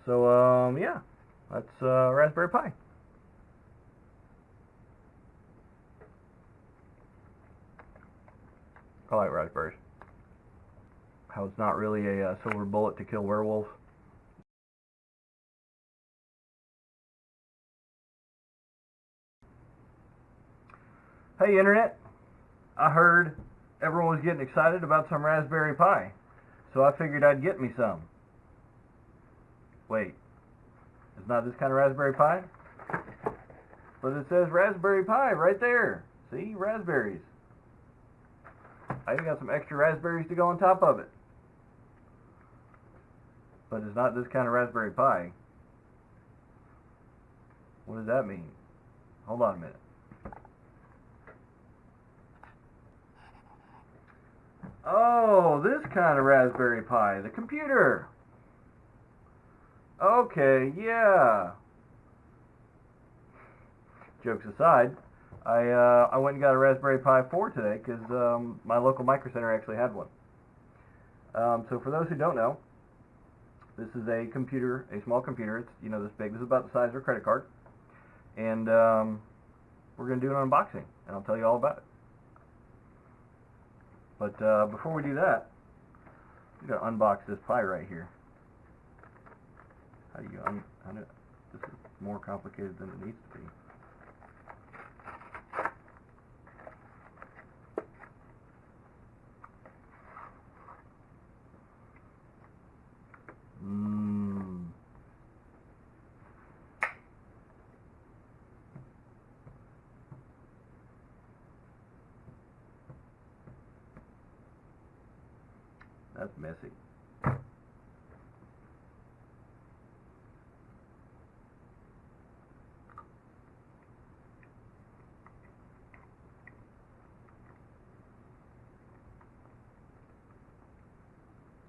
So, yeah, that's Raspberry Pi. I like raspberries. How it's not really a silver bullet to kill werewolves. Hey, Internet. I heard everyone was getting excited about some Raspberry Pi, so I figured I'd get me some. Wait, it's not this kind of Raspberry Pi? But it says Raspberry Pi right there. See, raspberries. I even got some extra raspberries to go on top of it. But it's not this kind of Raspberry Pi. What does that mean? Hold on a minute. Oh, this kind of Raspberry Pi, the computer. Okay, yeah. Jokes aside, I went and got a Raspberry Pi 4 today because my local Micro Center actually had one. So for those who don't know, this is a computer, a small computer. It's this big. This is about the size of a credit card, and we're gonna do an unboxing, and I'll tell you all about it. But before we do that, we gotta unbox this Pi right here. How do you this is more complicated than it needs to be. That's messy.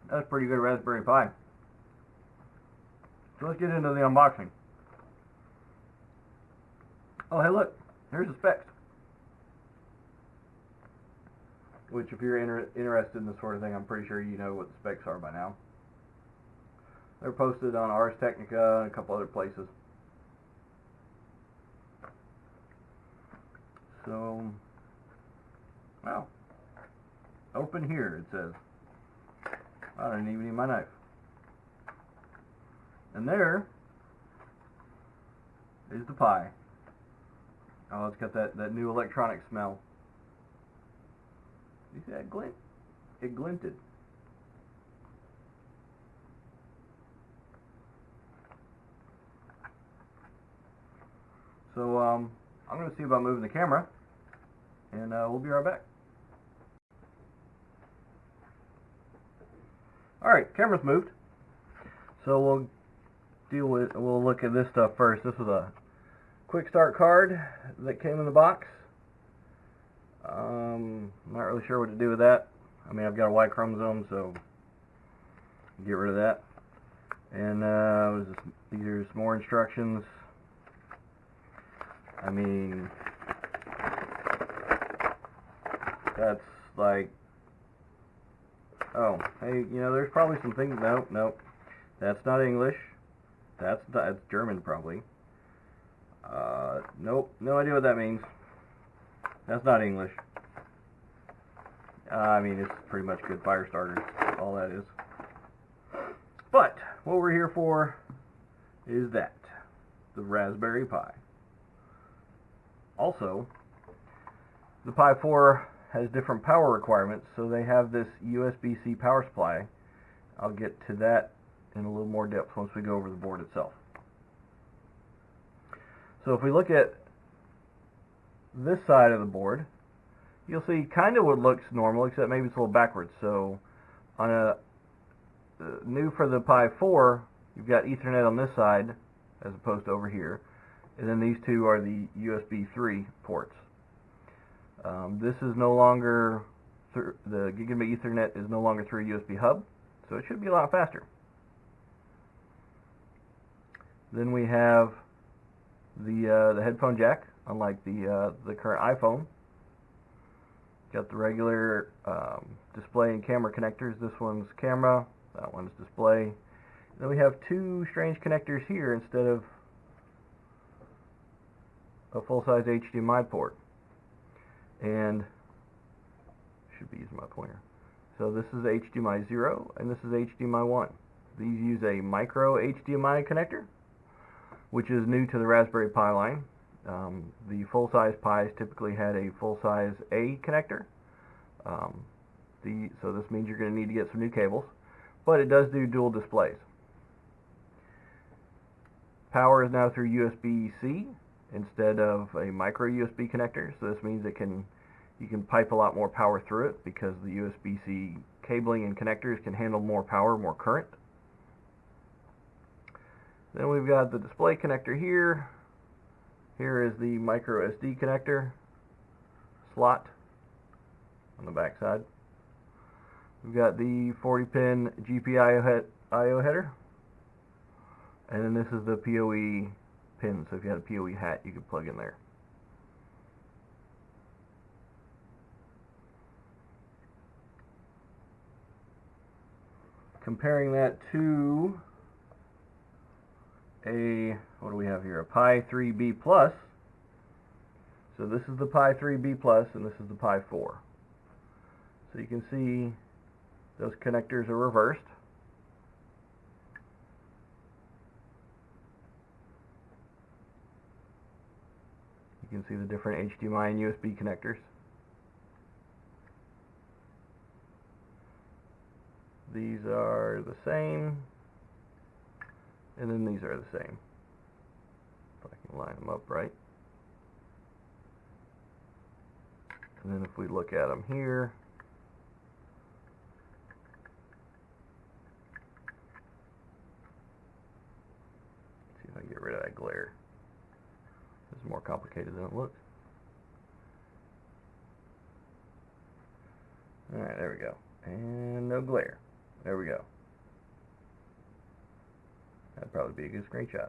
That's pretty good Raspberry Pi. So let's get into the unboxing. Oh, hey, look. Here's the specs. Which, if you're interested in this sort of thing, I'm pretty sure you know what the specs are by now. They're posted on Ars Technica and a couple other places. So, well, open here, it says. I don't even need my knife. And there is the Pi. Oh, it's got that new electronic smell. You see that glint? It glinted. So, I'm going to see about moving the camera, and we'll be right back. Alright, camera's moved. So we'll look at this stuff first. This is a quick start card that came in the box. I'm not really sure what to do with that. I mean, I've got a Y chromosome, so get rid of that. And these are some more instructions. I mean, that's like, oh, hey, there's probably some things. Nope, that's not English. That's German, probably. Nope, no idea what that means. That's not English. I mean, it's pretty much good fire starters, all that is. But what we're here for is the Raspberry Pi. Also, the Pi 4 has different power requirements, so they have this USB-C power supply. I'll get to that in a little more depth once we go over the board itself. So if we look at this side of the board, you'll see kind of what looks normal, except maybe it's a little backwards. So on a new for the Pi 4, you've got Ethernet on this side as opposed to over here, and then these two are the USB 3 ports. This is no longer the Gigabit Ethernet is no longer through a USB hub, so it should be a lot faster. Then we have the headphone jack, unlike the current iPhone. Got the regular display and camera connectors. This one's camera, that one's display, Then we have two strange connectors here instead of a full-size HDMI port. And should be using my pointer. So this is HDMI 0 and this is HDMI 1. These use a micro HDMI connector, which is new to the Raspberry Pi line. The full-size Pis typically had a full-size A connector. So this means you're going to need to get some new cables, but it does do dual displays. Power is now through USB-C instead of a micro USB connector, so this means you can pipe a lot more power through it because the USB-C cabling and connectors can handle more power, more current. Then we've got the display connector here. Here is the micro SD connector slot on the back side. We've got the 40-pin GPIO header. And then this is the PoE pin, so if you had a PoE hat, you could plug in there. Comparing that to what do we have here? A Pi 3B Plus. So this is the Pi 3B Plus, and this is the Pi 4. So you can see those connectors are reversed. You can see the different HDMI and USB connectors. These are the same, and then these are the same. If I can line them up right. And then if we look at them here, see if I can get rid of that glare. This is more complicated than it looks. Alright, there we go. And no glare. There we go. That'd probably be a good screenshot.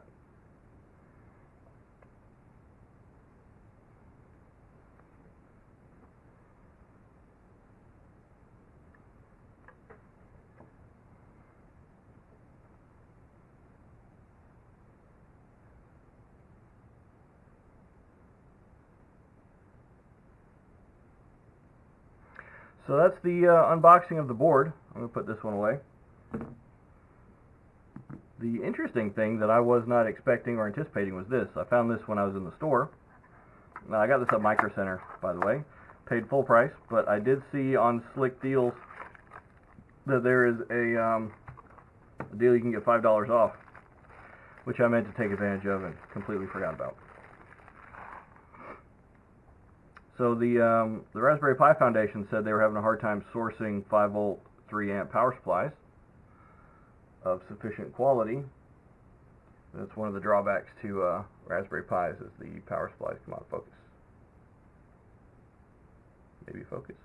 So that's the unboxing of the board. I'm going to put this one away. The interesting thing that I was not expecting or anticipating was this. I found this when I was in the store. Now, I got this at Micro Center, by the way. Paid full price, but I did see on Slick Deals that there is a deal you can get $5 off, which I meant to take advantage of and completely forgot about. So the Raspberry Pi Foundation said they were having a hard time sourcing 5-volt, 3-amp power supplies of sufficient quality. That's one of the drawbacks to Raspberry Pis is the power supplies come out of focus. Maybe focus.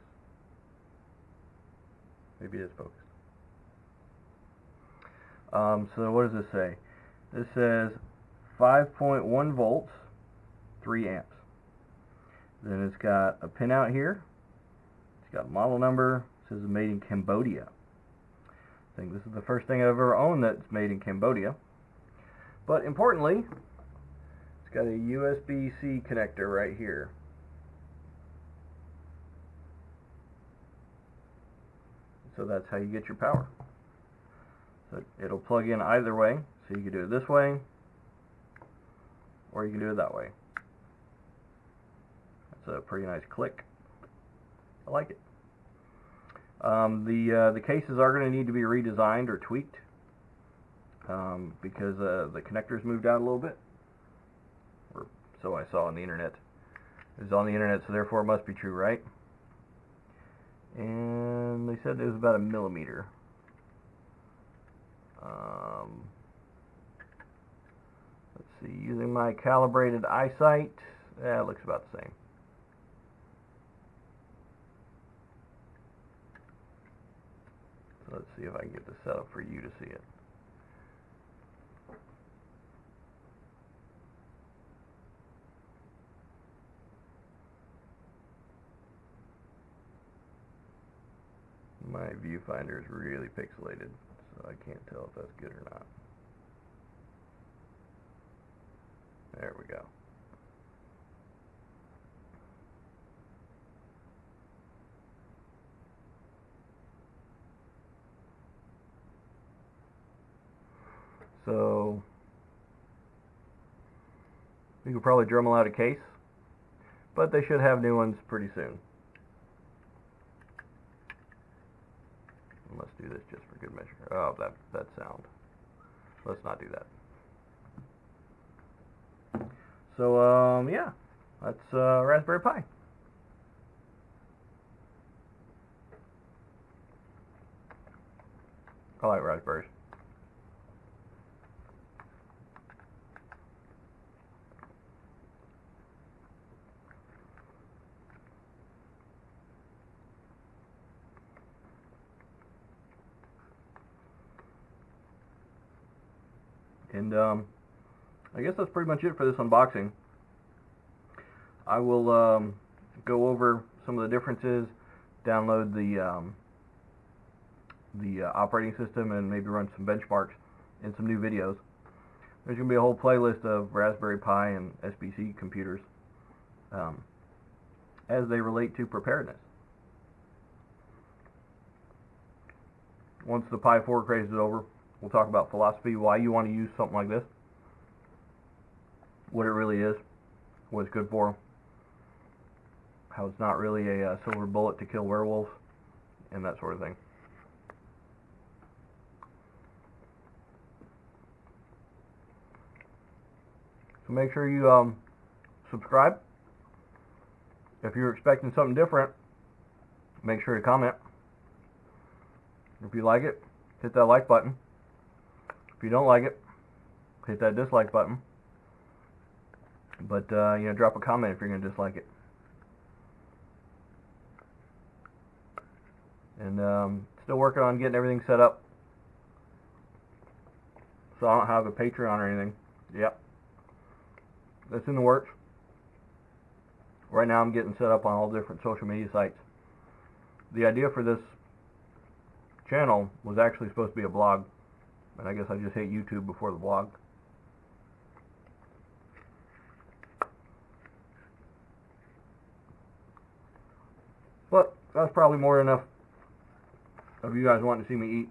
Maybe it is focused. So what does this say? This says 5.1 volts, 3 amps. Then it's got a pinout here. It's got a model number. It says it's made in Cambodia. I think this is the first thing I've ever owned that's made in Cambodia. But importantly, it's got a USB-C connector right here. So that's how you get your power. So it'll plug in either way. So you can do it this way, or you can do it that way. That's a pretty nice click. I like it. The cases are going to need to be redesigned or tweaked because the connectors moved out a little bit, or so I saw on the internet. It was on the internet, so therefore it must be true, right? And they said it was about 1 millimeter. Let's see, using my calibrated eyesight, it looks about the same. So let's see if I can get this set up for you to see it. My viewfinder is really pixelated, so I can't tell if that's good or not. There we go. So you could probably Dremel out a case, but they should have new ones pretty soon. And let's do this just for good measure. Oh, that sound. Let's not do that. So yeah, that's Raspberry Pi. I like raspberries. And I guess that's pretty much it for this unboxing. I will go over some of the differences, download the operating system, and maybe run some benchmarks in some new videos. There's going to be a whole playlist of Raspberry Pi and SBC computers as they relate to preparedness. Once the Pi 4 craze is over, we'll talk about philosophy, why you want to use something like this, what it really is, what it's good for, how it's not really a silver bullet to kill werewolves, and that sort of thing. So make sure you subscribe. If you're expecting something different, make sure to comment. If you like it, hit that like button. If you don't like it, hit that dislike button. But drop a comment if you're going to dislike it. And still working on getting everything set up. So I don't have a Patreon or anything. Yep. That's in the works. Right now I'm getting set up on all different social media sites. The idea for this channel was actually supposed to be a blog, and I guess I just hate YouTube before the blog. But that's probably more than enough of you guys wanting to see me eat.